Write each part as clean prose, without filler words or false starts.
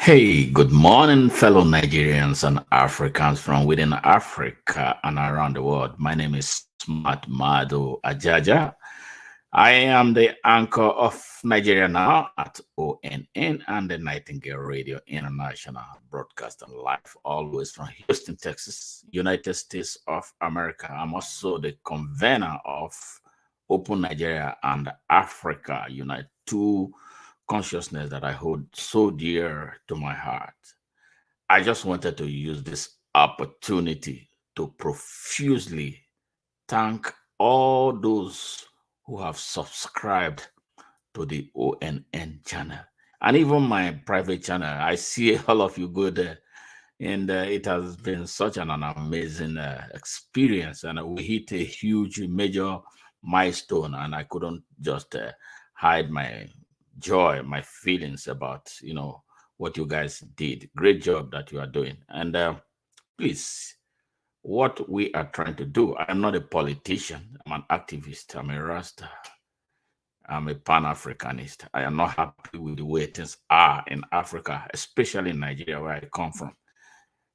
Hey, good morning, fellow Nigerians and Africans from within Africa and around the world. My name is Smart Mado Ajaja. I am the anchor of Nigeria Now at ONN and the Nightingale Radio International Broadcasting Live, always from Houston, Texas, United States of America. I'm also the convener of Open Nigeria and Africa Unite, two consciousness that I hold so dear to my heart. I just wanted to use this opportunity to profusely thank all those who have subscribed to the ONN channel and even my private channel. I see all of you go there, and it has been such an amazing experience. And we hit a huge, major milestone, and I couldn't just hide my joy, my feelings about what you guys did. Great job that you are doing, and please, what we are trying to do. I am not a politician. I'm an activist. I'm a Rasta. I'm a Pan Africanist. I am not happy with the way things are in Africa, especially in Nigeria, where I come from.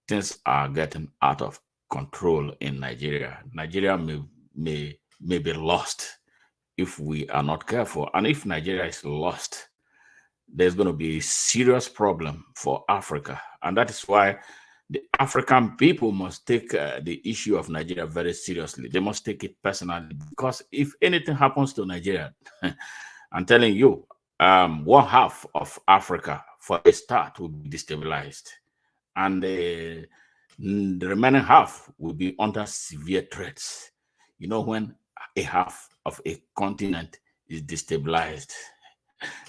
Things are getting out of control in Nigeria. Nigeria may be lost if we are not careful. And if Nigeria is lost, there's going to be a serious problem for Africa. And that is why the African people must take the issue of Nigeria very seriously. They must take it personally because if anything happens to Nigeria, I'm telling you, one half of Africa, for a start, will be destabilized, and the remaining half will be under severe threats. You know, when a half of a continent is destabilized,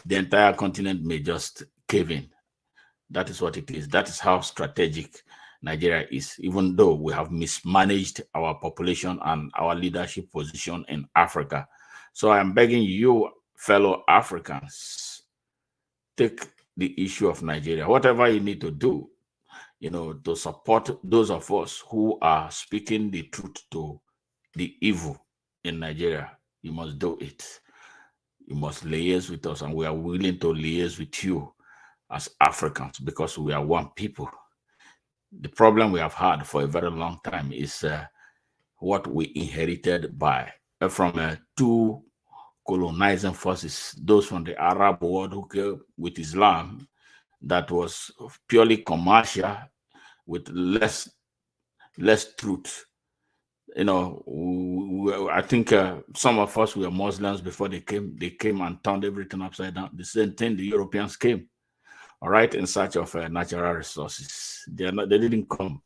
the entire continent may just cave in. That is what it is. That is how strategic Nigeria is, even though we have mismanaged our population and our leadership position in Africa. So I'm begging you, fellow Africans, take the issue of Nigeria, whatever you need to do, to support those of us who are speaking the truth to the evil in Nigeria. You must do it. You must liaise with us, and we are willing to liaise with you as Africans because we are one people. The problem we have had for a very long time is what we inherited by from two colonizing forces, those from the Arab world who came with Islam, that was purely commercial with less truth. I think some of us were Muslims before they came. They came and turned everything upside down. The same thing the Europeans came, all right, in search of natural resources. They didn't come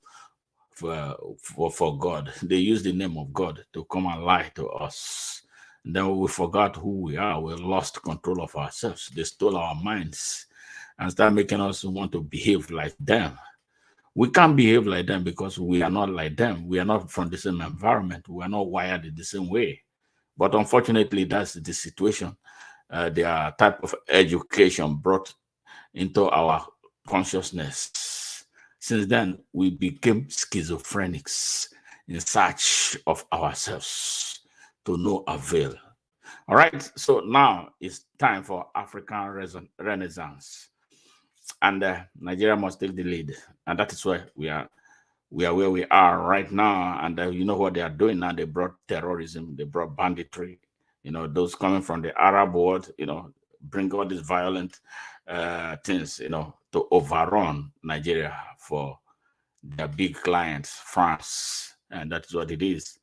for God. They used the name of God to come and lie to us. And then we forgot who we are. We lost control of ourselves. They stole our minds and started making us want to behave like them. We can't behave like them because we are not like them. We are not from the same environment. We are not wired in the same way. But unfortunately, that's the situation. Their type of education brought into our consciousness. Since then, we became schizophrenics in search of ourselves to no avail. All right, so now it's time for African Renaissance, and Nigeria must take the lead, and that is where we are. We are where we are right now, and you know what they are doing now. They brought terrorism, they brought banditry. Those coming from the Arab world. Bring all these violent things. To overrun Nigeria for their big clients, France, and that's what it is.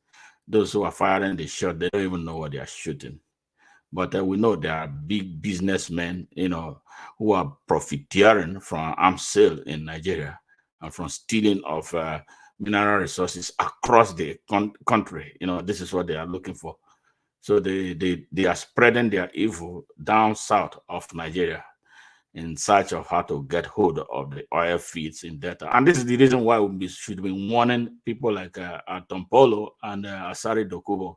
Those who are firing the shot, they don't even know what they are shooting. But we know there are big businessmen, who are profiteering from arms sale in Nigeria and from stealing of mineral resources across the country. This is what they are looking for. So they are spreading their evil down south of Nigeria in search of how to get hold of the oil fields in Delta. And this is the reason why should be warning people like Tompolo and Asari Dokubo,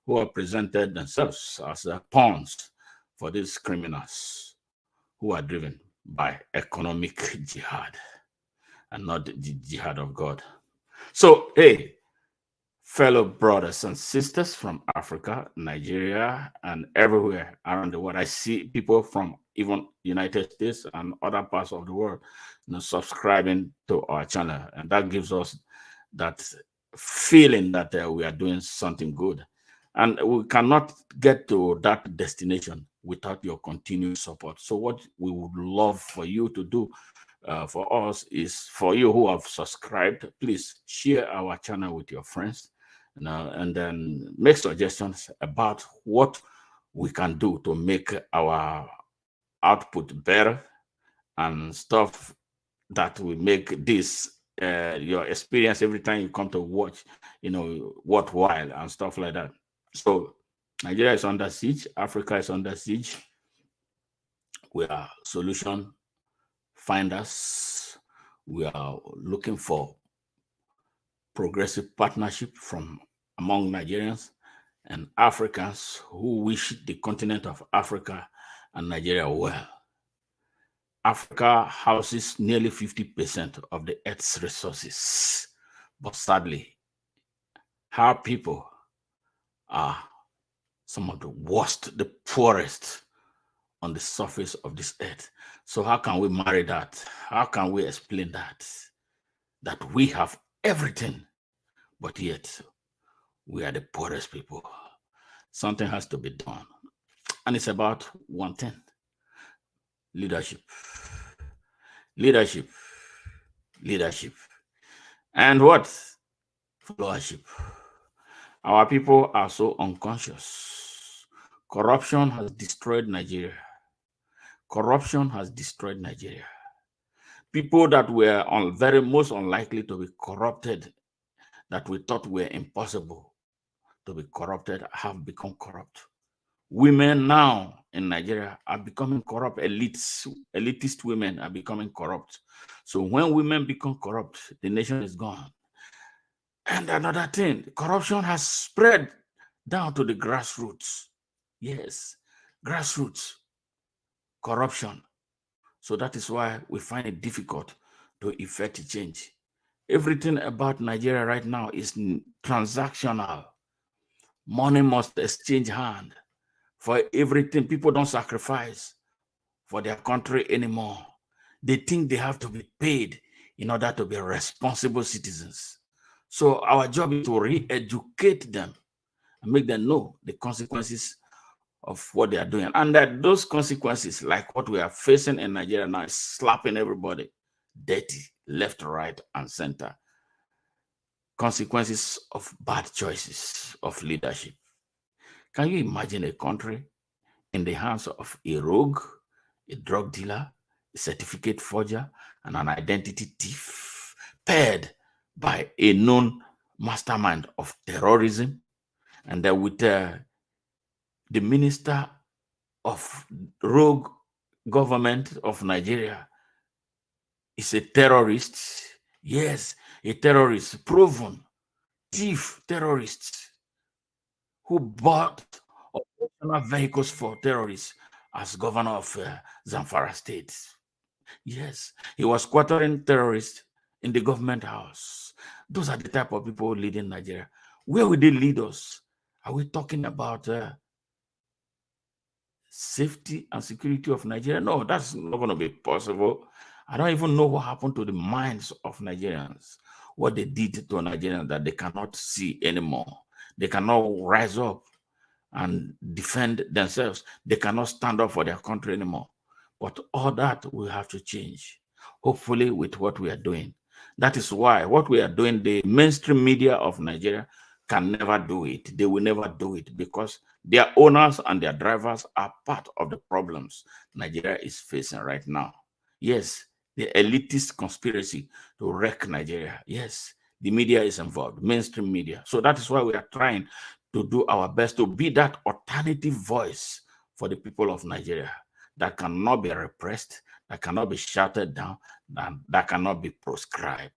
who have presented themselves as pawns for these criminals who are driven by economic jihad and not the jihad of God. So, hey, fellow brothers and sisters from Africa, Nigeria, and everywhere around the world, I see people from even United States and other parts of the world, subscribing to our channel. And that gives us that feeling that we are doing something good. And we cannot get to that destination without your continued support. So what we would love for you to do for us is, for you who have subscribed, please share our channel with your friends, and then make suggestions about what we can do to make our output better and stuff that will make this your experience every time you come to watch, worthwhile and stuff like that. So Nigeria is under siege, Africa is under siege. We are solution finders. We are looking for progressive partnership from among Nigerians and Africans who wish the continent of Africa and Nigeria well. Africa houses nearly 50% of the Earth's resources, but sadly, our people are some of the worst, the poorest on the surface of this earth. So how can we marry that? How can we explain that? That we have everything, but yet we are the poorest people. Something has to be done. And it's about one thing: leadership. Leadership. Leadership. And what? Followership. Our people are so unconscious. Corruption has destroyed Nigeria. Corruption has destroyed Nigeria. People that were most unlikely to be corrupted, that we thought were impossible to be corrupted, have become corrupt. Women now in Nigeria are becoming corrupt. Elitist women are becoming corrupt. So when women become corrupt, the nation is gone. And another thing, corruption has spread down to the grassroots. Yes, grassroots corruption. So that is why we find it difficult to effect change. Everything about Nigeria right now is transactional. Money must exchange hand for everything. People don't sacrifice for their country anymore. They think they have to be paid in order to be responsible citizens. So our job is to re-educate them and make them know the consequences of what they are doing. And that those consequences, like what we are facing in Nigeria now, is slapping everybody dirty, left, right, and center. Consequences of bad choices of leadership. Can you imagine a country in the hands of a rogue, a drug dealer, a certificate forger, and an identity thief, paired by a known mastermind of terrorism, and then with the minister of rogue government of Nigeria is a terrorist? Yes, a terrorist, proven thief terrorist who bought operational vehicles for terrorists as governor of Zamfara State. Yes, he was quartering terrorists in the government house. Those are the type of people leading Nigeria. Where will they lead us? Are we talking about safety and security of Nigeria? No, that's not going to be possible. I don't even know what happened to the minds of Nigerians, what they did to Nigerians that they cannot see anymore. They cannot rise up and defend themselves. They cannot stand up for their country anymore. But all that will have to change, hopefully with what we are doing. That is why what we are doing, the mainstream media of Nigeria can never do it. They will never do it because their owners and their drivers are part of the problems Nigeria is facing right now. Yes, the elitist conspiracy to wreck Nigeria. Yes, the media is involved, mainstream media. So that is why we are trying to do our best to be that alternative voice for the people of Nigeria that cannot be repressed, that cannot be shouted down, that cannot be proscribed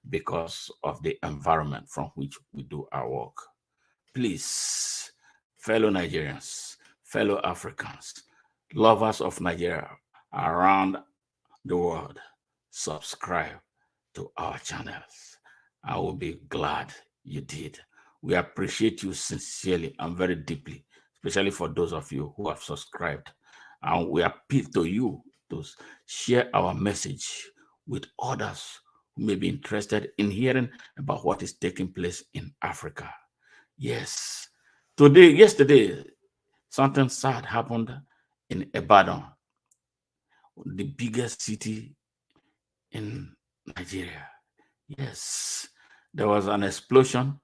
because of the environment from which we do our work. Please, fellow Nigerians, fellow Africans, lovers of Nigeria around the world, subscribe to our channels. I will be glad you did. We appreciate you sincerely and very deeply, especially for those of you who have subscribed. And we appeal to you to share our message with others who may be interested in hearing about what is taking place in Africa. Yes. Yesterday, something sad happened in Ibadan, the biggest city in Nigeria. Yes. There was an explosion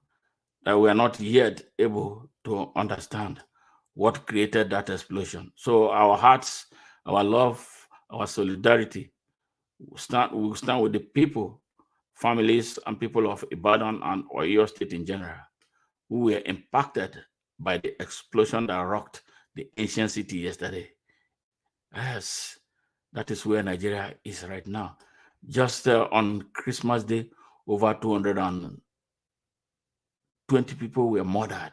that we are not yet able to understand what created that explosion. So our hearts, our love, our solidarity will stand with the people, families, and people of Ibadan and Oyo State in general, who were impacted by the explosion that rocked the ancient city yesterday. Yes, that is where Nigeria is right now. Just on Christmas Day, over 220 people were murdered.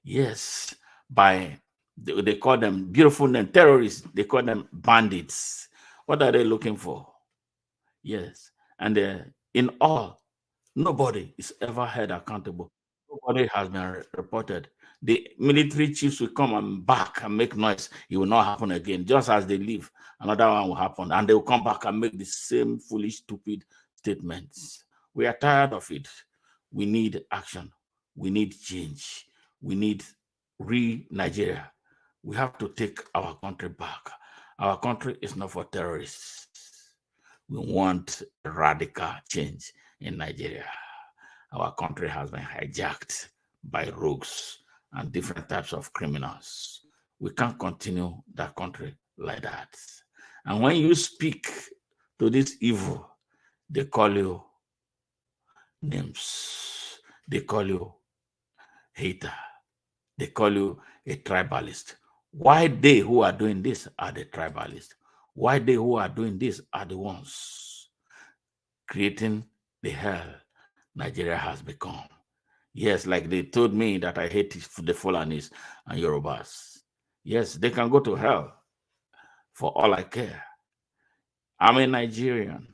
Yes, by they call them beautiful name terrorists. They call them bandits. What are they looking for? Yes, and in all, nobody is ever held accountable. Nobody has been reported. The military chiefs will come and back and make noise. It will not happen again. Just as they leave, another one will happen, and they will come back and make the same foolish, stupid statements. We are tired of it. We need action. We need change. We need Nigeria. We have to take our country back. Our country is not for terrorists. We want radical change in Nigeria. Our country has been hijacked by rogues and different types of criminals. We can't continue that country like that. And when you speak to this evil, they call you names. They call you hater. They call you a tribalist. Why they who are doing this are the tribalists? Why they who are doing this are the ones creating the hell Nigeria has become? Yes, like they told me that I hate the Fulanis and Yorubas. Yes, they can go to hell for all I care. I'm a Nigerian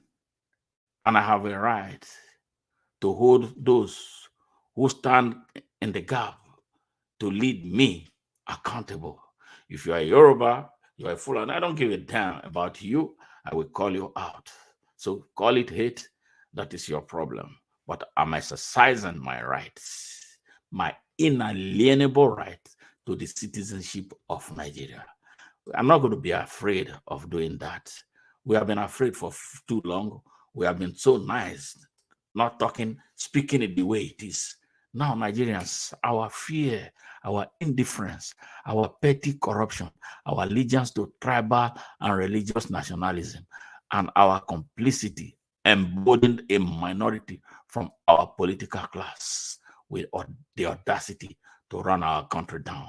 and I have a right to hold those who stand in the gap to lead me accountable. If you are a Yoruba, you are a Fulani, I don't give a damn about you. I will call you out. So call it hate, that is your problem. But I'm exercising my rights, my inalienable right to the citizenship of Nigeria. I'm not going to be afraid of doing that. We have been afraid for too long. We have been so nice, not talking, speaking it the way it is. Now, Nigerians, our fear, our indifference, our petty corruption, our allegiance to tribal and religious nationalism, and our complicity emboldened a minority from our political class with the audacity to run our country down,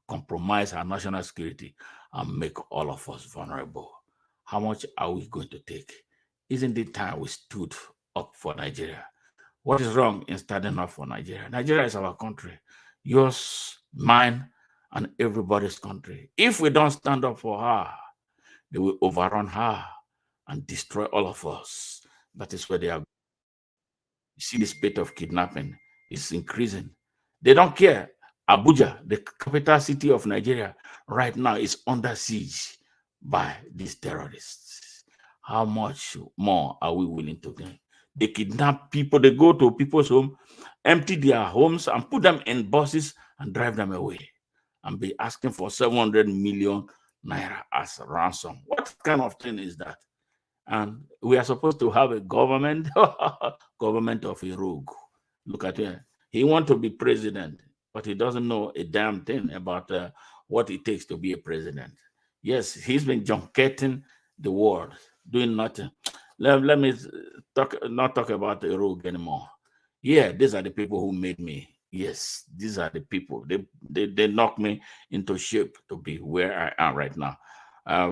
compromise our national security, and make all of us vulnerable. How much are we going to take? Isn't it time we stood up for Nigeria? What is wrong in standing up for Nigeria? Nigeria is our country, yours, mine, and everybody's country. If we don't stand up for her, they will overrun her and destroy all of us. That is where they are. You see, the spate of kidnapping is increasing. They don't care. Abuja, the capital city of Nigeria, right now is under siege by these terrorists. How much more are we willing to do? They kidnap people, they go to people's home, empty their homes, and put them in buses and drive them away and be asking for 700 million naira as a ransom. What kind of thing is that? And we are supposed to have a government, government of a rogue. Look at him. He wants to be president, but he doesn't know a damn thing about what it takes to be a president. Yes, he's been junketing the world, doing nothing. Let me not talk about the rogue anymore. Yeah, these are the people who made me. Yes, these are the people. They knocked me into shape to be where I am right now.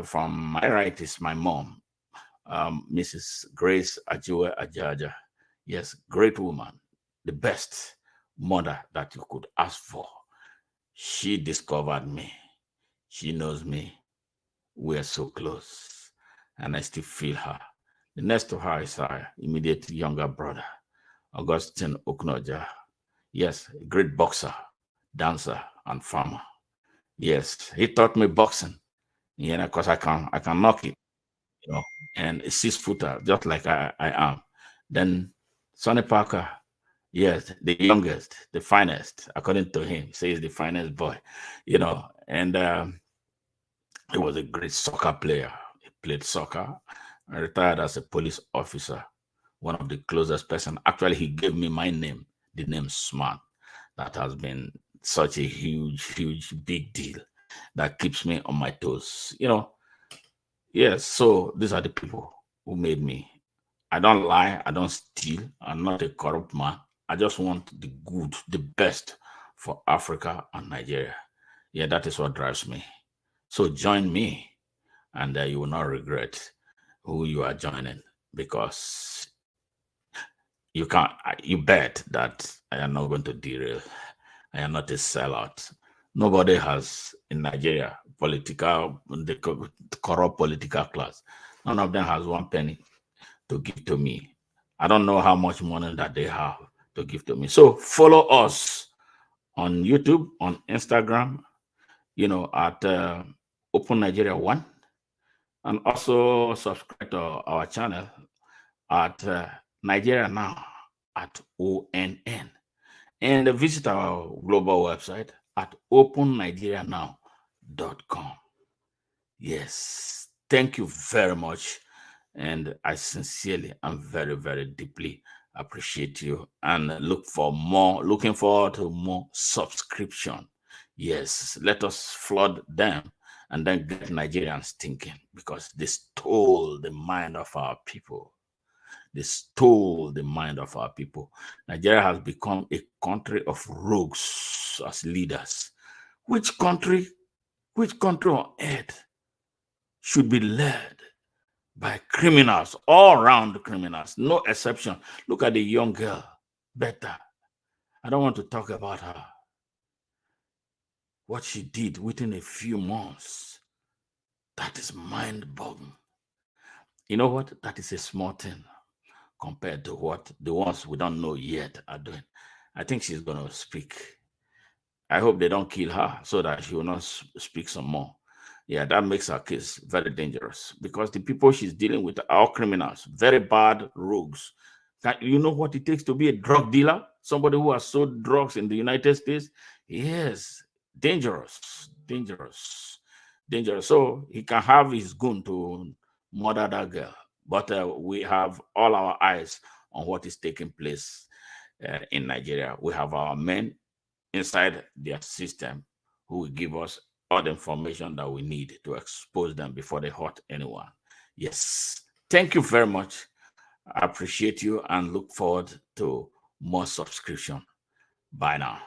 From my right is my mom, Mrs. Grace Ajiwa Ajaja. Yes, great woman, the best mother that you could ask for. She discovered me. She knows me. We're so close, and I still feel her. The next to her is our immediate younger brother, Augustine Oknoja. Yes, a great boxer, dancer, and farmer. Yes, he taught me boxing. Yeah, because I can knock it, you know, and a 6 footer, just like I am. Then Sonny Parker, yes, the youngest, the finest, according to him, says the finest boy, and he was a great soccer player. He played soccer and retired as a police officer, one of the closest person. Actually, he gave me my name, the name Smart. That has been such a huge, big deal that keeps me on my toes. Yes, so these are the people who made me. I don't lie, I don't steal, I'm not a corrupt man. I just want the good, the best for Africa and Nigeria. Yeah, that is what drives me. So join me, and you will not regret who you are joining, because you bet that I am not going to derail. I am not a sellout. Nobody has in Nigeria the corrupt political class. None of them has one penny to give to me. I don't know how much money that they have to give to me. So follow us on YouTube, on Instagram, at Open Nigeria One, and also subscribe to our channel at Nigeria Now at ONN, and visit our global website at opennigerianow.com. Yes, thank you very much. And I sincerely and very, very deeply appreciate you, and looking forward to more subscription. Yes, let us flood them and then get Nigerians thinking, because they stole the mind of our people. They stole the mind of our people. Nigeria has become a country of rogues as leaders. Which country, which country on earth should be led by criminals, all around criminals, no exception? Look at the young girl, Beta. I don't want to talk about her. What she did within a few months, that is mind-boggling. You know what? That is a small thing compared to what the ones we don't know yet are doing. I think she's going to speak. I hope they don't kill her so that she will not speak some more. Yeah, that makes her case very dangerous, because the people she's dealing with are all criminals, very bad rogues. You know what it takes to be a drug dealer? Somebody who has sold drugs in the United States? Yes, dangerous, dangerous, dangerous. So he can have his gun to murder that girl. But we have all our eyes on what is taking place in Nigeria. We have our men inside their system who will give us all the information that we need to expose them before they hurt anyone. Yes. Thank you very much. I appreciate you and look forward to more subscription. Bye now.